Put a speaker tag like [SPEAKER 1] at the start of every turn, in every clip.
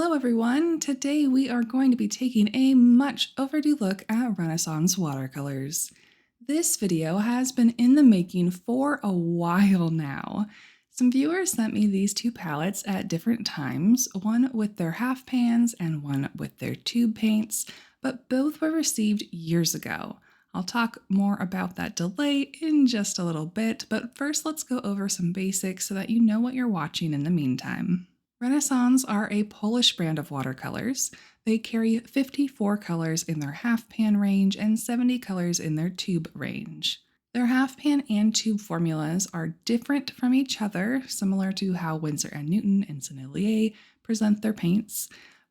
[SPEAKER 1] Hello everyone! Today we are going to be taking a much overdue look at Renaissance watercolors. This video has been in the making for a while now. Some viewers sent me these two palettes at different times, one with their half pans and one with their tube paints, but both were received years ago. I'll talk more about that delay in just a little bit, but first let's go over some basics so that you know what you're watching in the meantime. Renesans are a Polish brand of watercolors. They carry 54 colors in their half pan range and 70 colors in their tube range. Their half pan and tube formulas are different from each other, similar to how Winsor & Newton and Sennelier present their paints,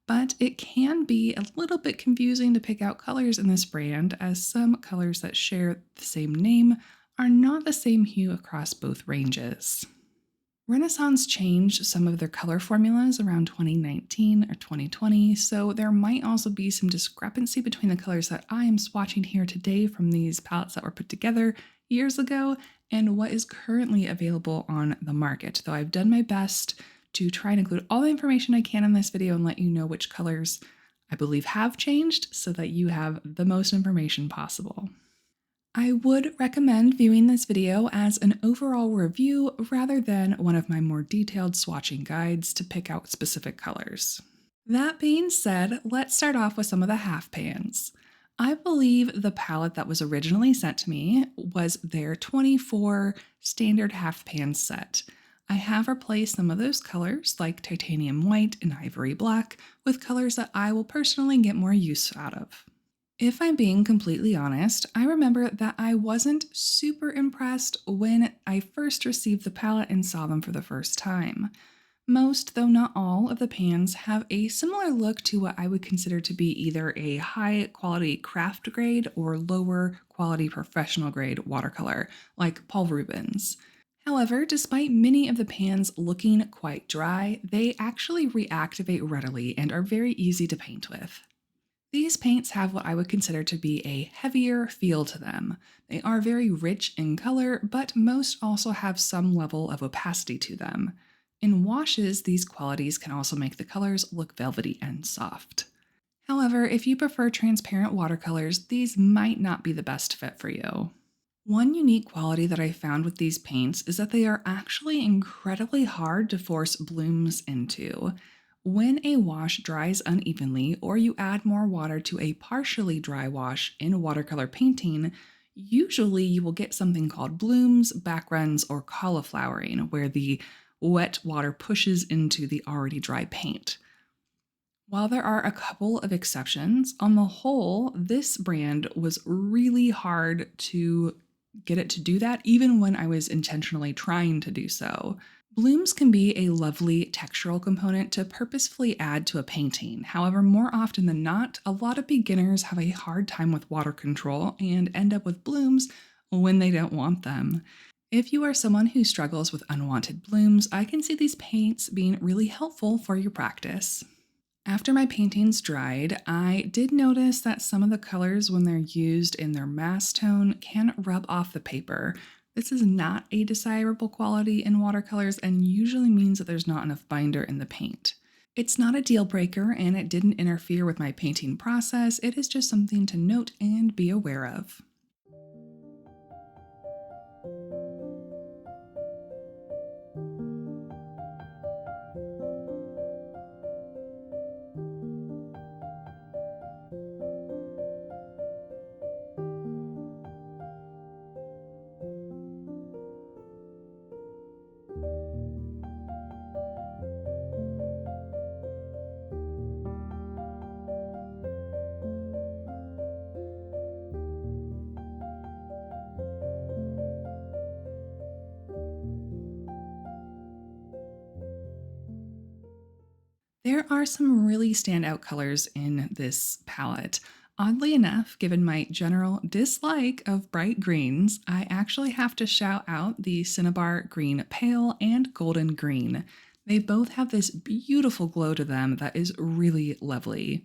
[SPEAKER 1] but it can be a little bit confusing to pick out colors in this brand, as some colors that share the same name are not the same hue across both ranges. Renaissance changed some of their color formulas around 2019 or 2020, so there might also be some discrepancy between the colors that I am swatching here today from these palettes that were put together years ago and what is currently available on the market, though I've done my best to try and include all the information I can in this video and let you know which colors I believe have changed so that you have the most information possible. I would recommend viewing this video as an overall review rather than one of my more detailed swatching guides to pick out specific colors. That being said, let's start off with some of the half pans. I believe the palette that was originally sent to me was their 24 standard half pan set. I have replaced some of those colors, like titanium white and ivory black, with colors that I will personally get more use out of. If I'm being completely honest, I remember that I wasn't super impressed when I first received the palette and saw them for the first time. Most, though not all, of the pans have a similar look to what I would consider to be either a high quality craft grade or lower quality professional grade watercolor, like Paul Rubens. However, despite many of the pans looking quite dry, they actually reactivate readily and are very easy to paint with. These paints have what I would consider to be a heavier feel to them. They are very rich in color, but most also have some level of opacity to them. In washes, these qualities can also make the colors look velvety and soft. However, if you prefer transparent watercolors, these might not be the best fit for you. One unique quality that I found with these paints is that they are actually incredibly hard to force blooms into. When a wash dries unevenly or you add more water to a partially dry wash in watercolor painting, usually you will get something called blooms, backruns, or cauliflowering, where the wet water pushes into the already dry paint. While there are a couple of exceptions, on the whole, this brand was really hard to get it to do that, even when I was intentionally trying to do so. Blooms can be a lovely textural component to purposefully add to a painting. However, more often than not, a lot of beginners have a hard time with water control and end up with blooms when they don't want them. If you are someone who struggles with unwanted blooms, I can see these paints being really helpful for your practice. After my paintings dried, I did notice that some of the colors, when they're used in their mass tone, can rub off the paper. This is not a desirable quality in watercolors and usually means that there's not enough binder in the paint. It's not a deal breaker and it didn't interfere with my painting process. It is just something to note and be aware of. There are some really standout colors in this palette. Oddly enough, given my general dislike of bright greens, I actually have to shout out the CInnabar Green Pale and Golden Green. They both have this beautiful glow to them that is really lovely.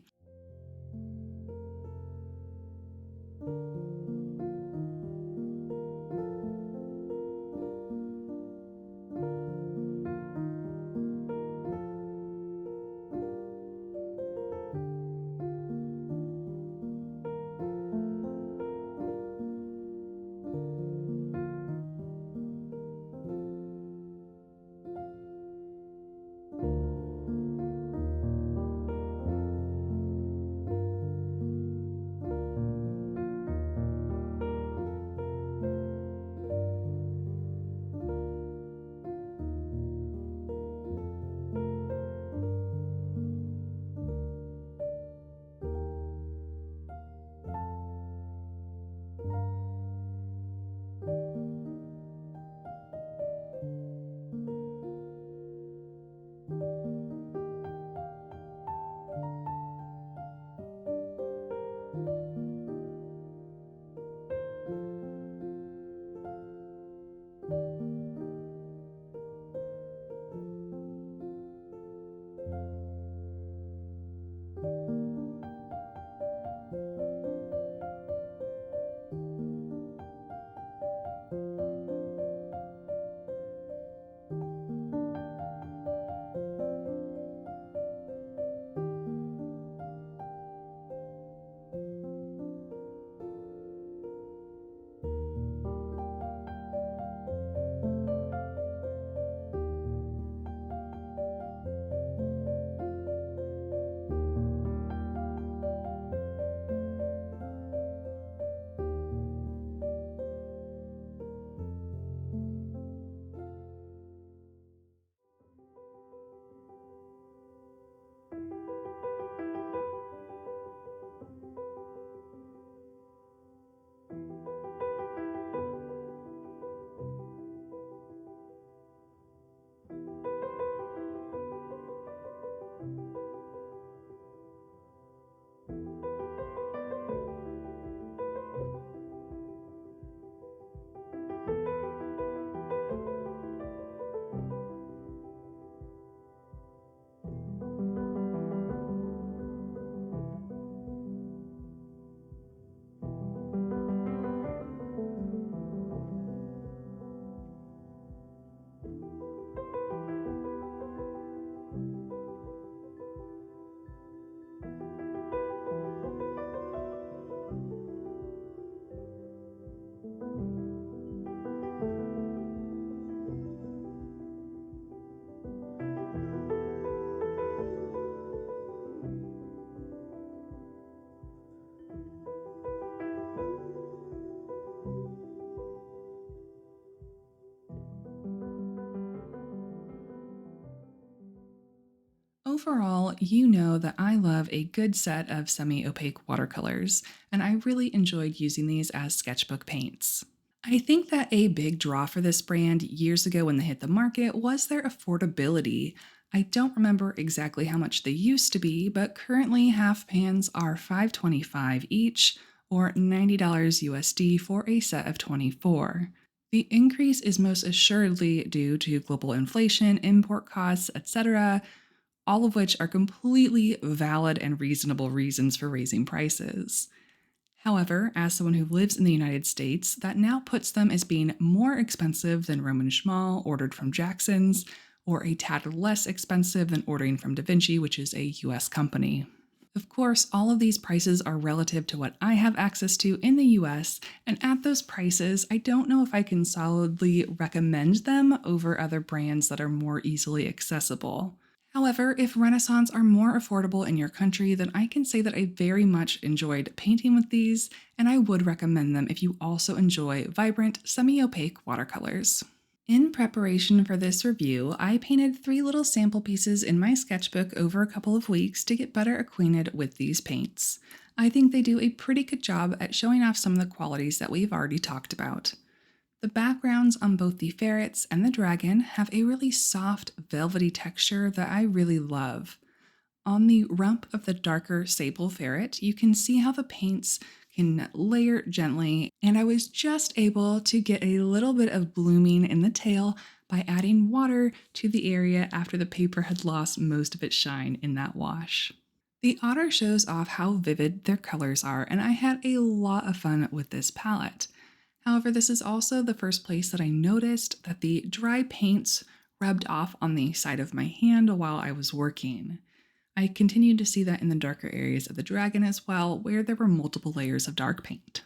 [SPEAKER 1] Overall, you know that I love a good set of semi-opaque watercolors, and I really enjoyed using these as sketchbook paints. I think that a big draw for this brand years ago when they hit the market was their affordability. I don't remember exactly how much they used to be, but currently half pans are $5.25 each, or $90 USD for a set of 24. The increase is most assuredly due to global inflation, import costs, etc., all of which are completely valid and reasonable reasons for raising prices. However, as someone who lives in the United States, that now puts them as being more expensive than Roman Schmal ordered from Jackson's, or a tad less expensive than ordering from Da Vinci, which is a US company. Of course, all of these prices are relative to what I have access to in the US, and at those prices, I don't know if I can solidly recommend them over other brands that are more easily accessible. However, if Renaissance are more affordable in your country, then I can say that I very much enjoyed painting with these, and I would recommend them if you also enjoy vibrant, semi-opaque watercolors. In preparation for this review, I painted 3 little sample pieces in my sketchbook over a couple of weeks to get better acquainted with these paints. I think they do a pretty good job at showing off some of the qualities that we've already talked about. The backgrounds on both the ferrets and the dragon have a really soft, velvety texture that I really love. On the rump of the darker sable ferret, you can see how the paints can layer gently, and I was just able to get a little bit of blooming in the tail by adding water to the area after the paper had lost most of its shine in that wash. The otter shows off how vivid their colors are, and I had a lot of fun with this palette. However, this is also the first place that I noticed that the dry paints rubbed off on the side of my hand while I was working. I continued to see that in the darker areas of the dragon as well, where there were multiple layers of dark paint.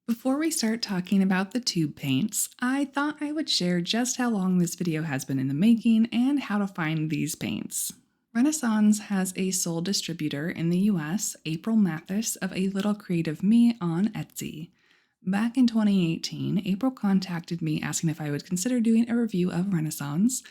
[SPEAKER 1] Before we start talking about the tube paints, I thought I would share just how long this video has been in the making and how to find these paints. Renesans has a sole distributor in the US, April Mathis of A Little Creative Me on Etsy. Back in 2018, April contacted me asking if I would consider doing a review of Renesans.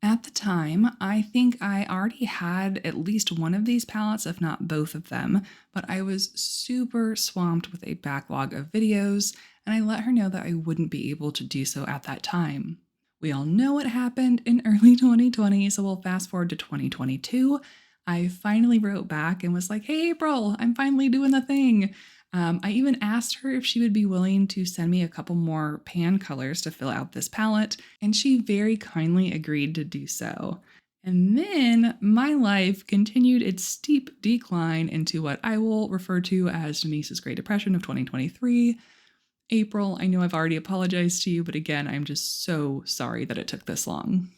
[SPEAKER 1] At the time, I think I already had at least one of these palettes, if not both of them, but I was super swamped with a backlog of videos, and I let her know that I wouldn't be able to do so at that time. We all know what happened in early 2020, so we'll fast forward to 2022. I finally wrote back and was like, "Hey April, I'm finally doing the thing." I even asked her if she would be willing to send me a couple more pan colors to fill out this palette, and she very kindly agreed to do so. And then my life continued its steep decline into what I will refer to as Denise's Great Depression of 2023. April, I know I've already apologized to you, but again, I'm just so sorry that it took this long.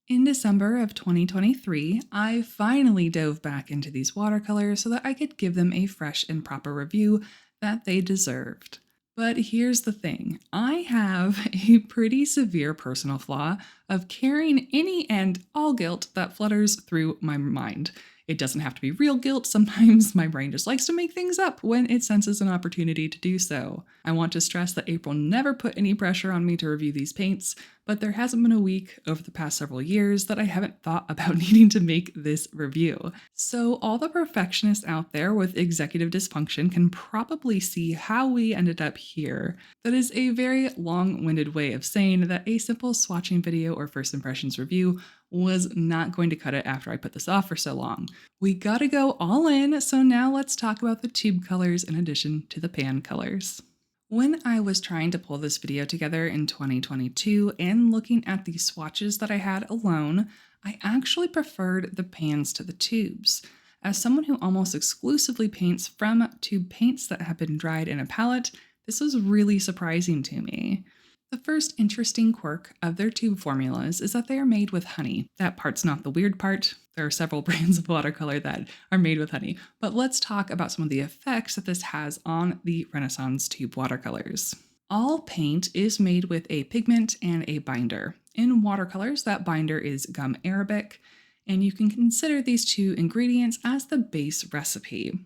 [SPEAKER 1] In December of 2023, I finally dove back into these watercolors so that I could give them a fresh and proper review that they deserved. But here's the thing, I have a pretty severe personal flaw of carrying any and all guilt that flutters through my mind. It doesn't have to be real guilt. Sometimes my brain just likes to make things up when it senses an opportunity to do so. I want to stress that April never put any pressure on me to review these paints, but there hasn't been a week over the past several years that I haven't thought about needing to make this review. So all the perfectionists out there with executive dysfunction can probably see how we ended up here. That is a very long-winded way of saying that a simple swatching video or first impressions review was not going to cut it after I put this off for so long. We gotta go all in, so now let's talk about the tube colors in addition to the pan colors. When I was trying to pull this video together in 2022 and looking at the swatches that I had alone, I actually preferred the pans to the tubes. As someone who almost exclusively paints from tube paints that have been dried in a palette, this was really surprising to me. The first interesting quirk of their tube formulas is that they are made with honey. That part's not the weird part. There are several brands of watercolor that are made with honey, but let's talk about some of the effects that this has on the Renesans tube watercolors. All paint is made with a pigment and a binder. In watercolors, that binder is gum arabic, and you can consider these two ingredients as the base recipe.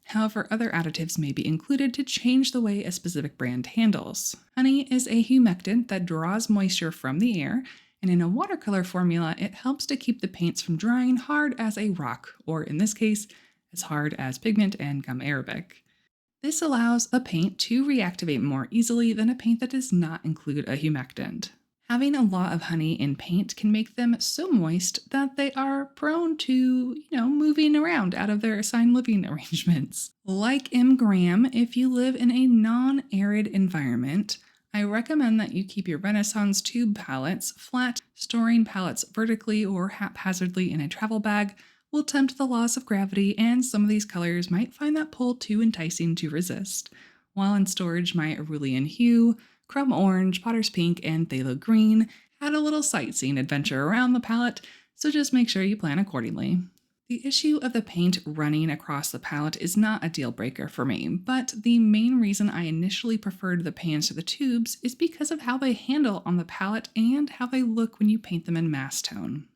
[SPEAKER 1] However, other additives may be included to change the way a specific brand handles. Honey is a humectant that draws moisture from the air And in a watercolor formula, it helps to keep the paints from drying hard as a rock, or in this case, as hard as pigment and gum arabic. This allows a paint to reactivate more easily than a paint that does not include a humectant. Having a lot of honey in paint can make them so moist that they are prone to, moving around out of their assigned living arrangements. Like M. Graham, if you live in a non-arid environment, I recommend that you keep your Renaissance tube palettes flat. Storing palettes vertically or haphazardly in a travel bag will tempt the laws of gravity, and some of these colors might find that pull too enticing to resist. While in storage, my Aurelian Hue, Chrome Orange, Potter's Pink, and Phthalo Green had a little sightseeing adventure around the palette, so just make sure you plan accordingly. The issue of the paint running across the palette is not a deal breaker for me, but the main reason I initially preferred the pans to the tubes is because of how they handle on the palette and how they look when you paint them in mass tone.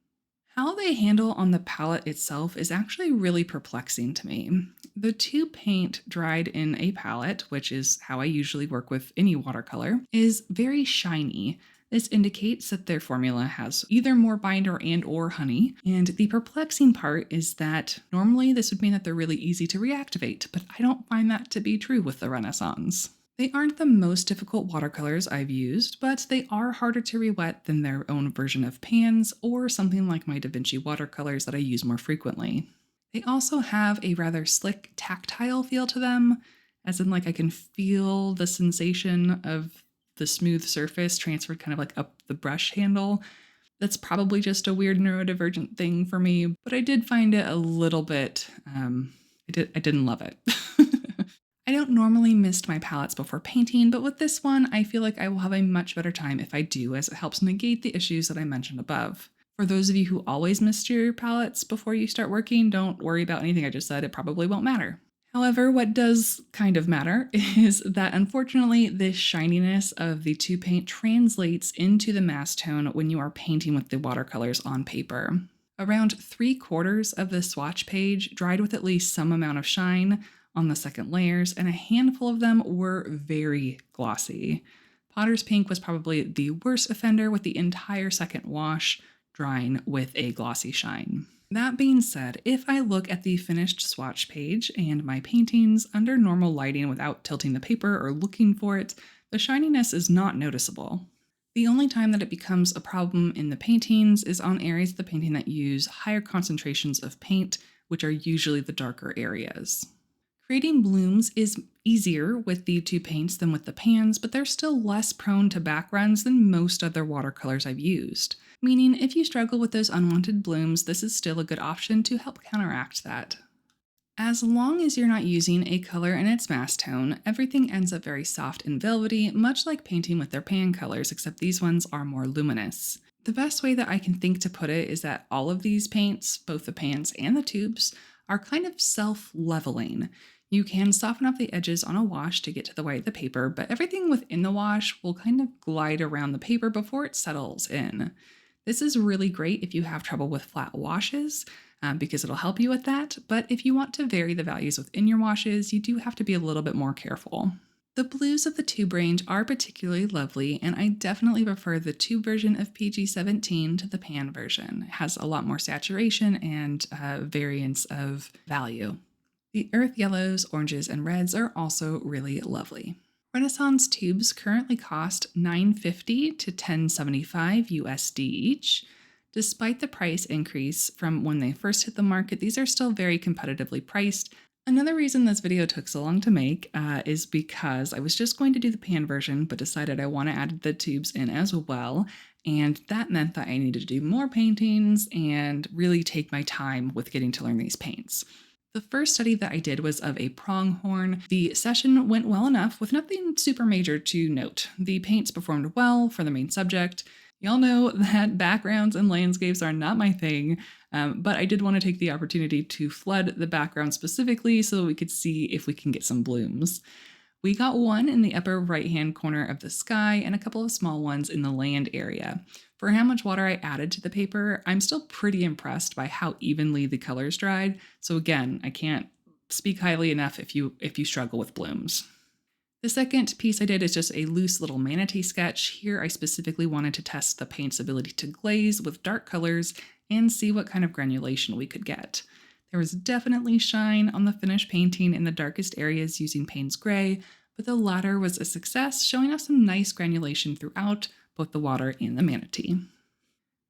[SPEAKER 1] How they handle on the palette itself is actually really perplexing to me. The tube paint dried in a palette, which is how I usually work with any watercolor, is very shiny. This indicates that their formula has either more binder and or honey, and the perplexing part is that normally this would mean that they're really easy to reactivate, but I don't find that to be true with the Renaissans. They aren't the most difficult watercolors I've used, but they are harder to re-wet than their own version of pans or something like my Da Vinci watercolors that I use more frequently. They also have a rather slick tactile feel to them, as in like I can feel the sensation of the smooth surface transferred kind of like up the brush handle. That's probably just a weird neurodivergent thing for me, but I did find it a little bit, I didn't love it. I don't normally mist my palettes before painting, but with this one, I feel like I will have a much better time if I do, as it helps negate the issues that I mentioned above. For those of you who always mist your palettes before you start working, don't worry about anything I just said, it probably won't matter. However, what does kind of matter is that unfortunately this shininess of the tube paint translates into the mass tone when you are painting with the watercolors on paper. Around 3/4 of the swatch page dried with at least some amount of shine on the second layers, and a handful of them were very glossy. Potter's Pink was probably the worst offender, with the entire second wash drying with a glossy shine. That being said, if I look at the finished swatch page and my paintings under normal lighting without tilting the paper or looking for it, the shininess is not noticeable. The only time that it becomes a problem in the paintings is on areas of the painting that use higher concentrations of paint, which are usually the darker areas. Creating blooms is easier with the two paints than with the pans, but they're still less prone to backgrounds than most other watercolors I've used. Meaning, if you struggle with those unwanted blooms, this is still a good option to help counteract that. As long as you're not using a color in its mass tone, everything ends up very soft and velvety, much like painting with their pan colors, except these ones are more luminous. The best way that I can think to put it is that all of these paints, both the pans and the tubes, are kind of self-leveling. You can soften up the edges on a wash to get to the white of the paper, but everything within the wash will kind of glide around the paper before it settles in. This is really great if you have trouble with flat washes, because it'll help you with that, but if you want to vary the values within your washes, you do have to be a little bit more careful. The blues of the tube range are particularly lovely, and I definitely prefer the tube version of PG-17 to the pan version. It has a lot more saturation and variance of value. The earth yellows, oranges, and reds are also really lovely. Renaissance tubes currently cost $9.50 to $10.75 USD each. Despite the price increase from when they first hit the market, these are still very competitively priced. Another reason this video took so long to make is because I was just going to do the pan version, but decided I want to add the tubes in as well, and that meant that I needed to do more paintings and really take my time with getting to learn these paints. The first study that I did was of a pronghorn. The session went well enough with nothing super major to note. The paints performed well for the main subject. Y'all know that backgrounds and landscapes are not my thing, but I did want to take the opportunity to flood the background specifically so we could see if we can get some blooms. We got one in the upper right-hand corner of the sky and a couple of small ones in the land area. For how much water I added to the paper, I'm still pretty impressed by how evenly the colors dried. So again, I can't speak highly enough if you struggle with blooms. The second piece I did is just a loose little manatee sketch. Here I specifically wanted to test the paint's ability to glaze with dark colors and see what kind of granulation we could get. There was definitely shine on the finished painting in the darkest areas using Payne's Gray, but the latter was a success, showing us some nice granulation throughout both the water and the manatee.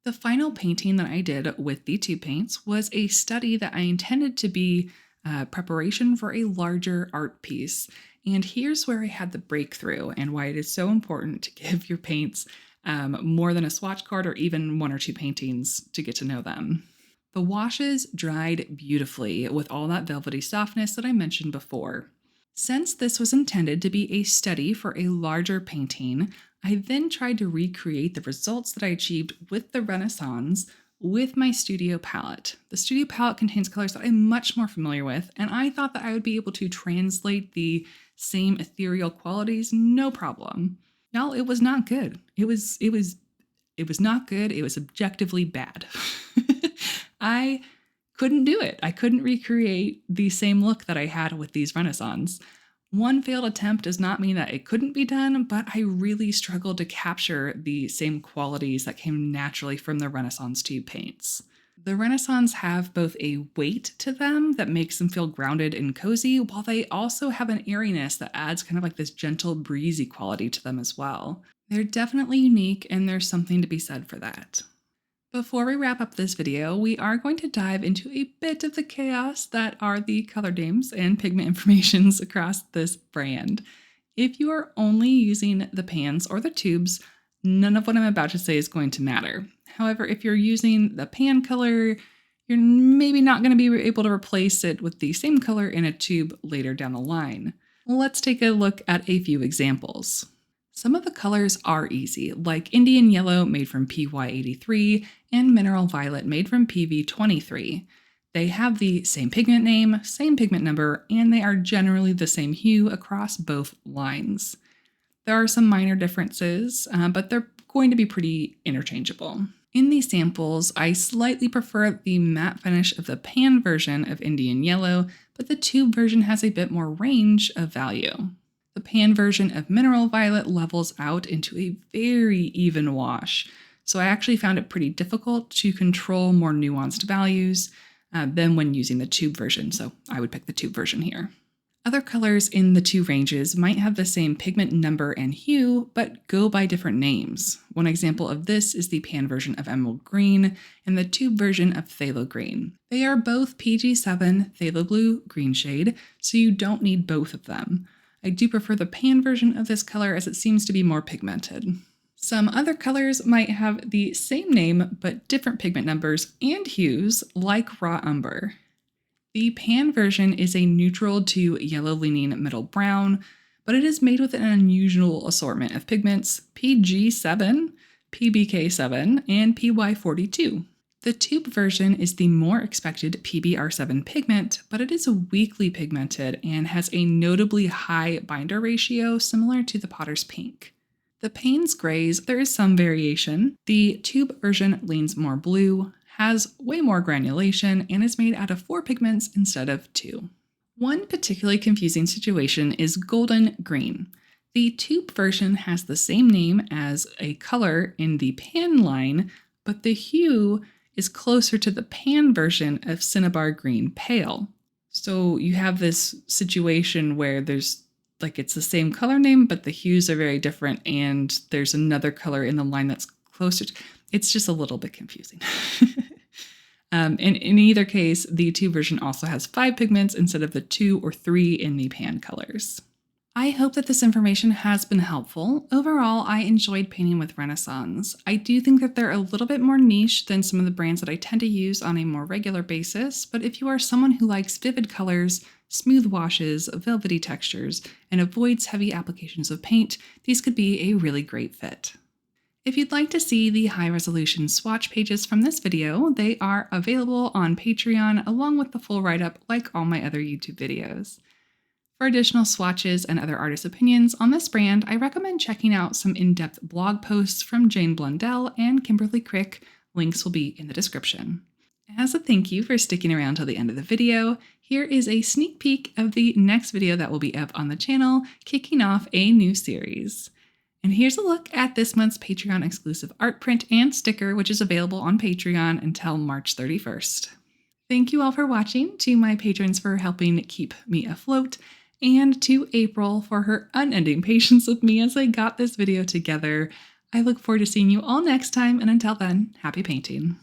[SPEAKER 1] The final painting that I did with the tube paints was a study that I intended to be preparation for a larger art piece. And here's where I had the breakthrough and why it is so important to give your paints more than a swatch card or even one or two paintings to get to know them. The washes dried beautifully with all that velvety softness that I mentioned before. Since this was intended to be a study for a larger painting, I then tried to recreate the results that I achieved with the Renesans with my studio palette. The studio palette contains colors that I'm much more familiar with, and I thought that I would be able to translate the same ethereal qualities no problem. Y'all, it was not good. It was not good. It was objectively bad. I couldn't do it. I couldn't recreate the same look that I had with these Renesans. One failed attempt does not mean that it couldn't be done, but I really struggled to capture the same qualities that came naturally from the Renaissance tube paints. The Renaissance have both a weight to them that makes them feel grounded and cozy, while they also have an airiness that adds kind of like this gentle, breezy quality to them as well. They're definitely unique, and there's something to be said for that. Before we wrap up this video, we are going to dive into a bit of the chaos that are the color names and pigment informations across this brand. If you are only using the pans or the tubes, none of what I'm about to say is going to matter. However, if you're using the pan color, you're maybe not going to be able to replace it with the same color in a tube later down the line. Let's take a look at a few examples. Some of the colors are easy, like Indian Yellow made from PY83 and Mineral Violet made from PV23. They have the same pigment name, same pigment number, and they are generally the same hue across both lines. There are some minor differences, but they're going to be pretty interchangeable. In these samples, I slightly prefer the matte finish of the pan version of Indian Yellow, but the tube version has a bit more range of value. The pan version of Mineral Violet levels out into a very even wash, so I actually found it pretty difficult to control more nuanced values than when using the tube version, so I would pick the tube version here. Other colors in the two ranges might have the same pigment number and hue, but go by different names. One example of this is the pan version of Emerald Green and the tube version of Phthalo Green. They are both PG7 Phthalo Blue green shade, so you don't need both of them. I do prefer the pan version of this color as it seems to be more pigmented. Some other colors might have the same name but different pigment numbers and hues, like Raw Umber. The pan version is a neutral to yellow-leaning middle brown, but it is made with an unusual assortment of pigments PG7, PBK7, and PY42. The tube version is the more expected PBR7 pigment, but it is weakly pigmented and has a notably high binder ratio similar to the Potter's Pink. The Payne's Grays, there is some variation. The tube version leans more blue, has way more granulation, and is made out of 4 pigments instead of 2. One particularly confusing situation is Golden Green. The tube version has the same name as a color in the pan line, but the hue is closer to the pan version of CInnabar Green Pale. So you have this situation where it's the same color name, but the hues are very different, and there's another color in the line that's closer to, it's just a little bit confusing. In either case, the tube version also has 5 pigments instead of the 2 or 3 in the pan colors. I hope that this information has been helpful. Overall, I enjoyed painting with Renesans. I do think that they're a little bit more niche than some of the brands that I tend to use on a more regular basis, but if you are someone who likes vivid colors, smooth washes, velvety textures, and avoids heavy applications of paint, these could be a really great fit. If you'd like to see the high-resolution swatch pages from this video, they are available on Patreon along with the full write-up like all my other YouTube videos. For additional swatches and other artist opinions on this brand, I recommend checking out some in-depth blog posts from Jane Blundell and Kimberly Crick. Links will be in the description. As a thank you for sticking around till the end of the video, here is a sneak peek of the next video that will be up on the channel, kicking off a new series. And here's a look at this month's Patreon exclusive art print and sticker, which is available on Patreon until March 31st. Thank you all for watching, to my patrons for helping keep me afloat, and to April for her unending patience with me as I got this video together. I look forward to seeing you all next time, and until then, happy painting.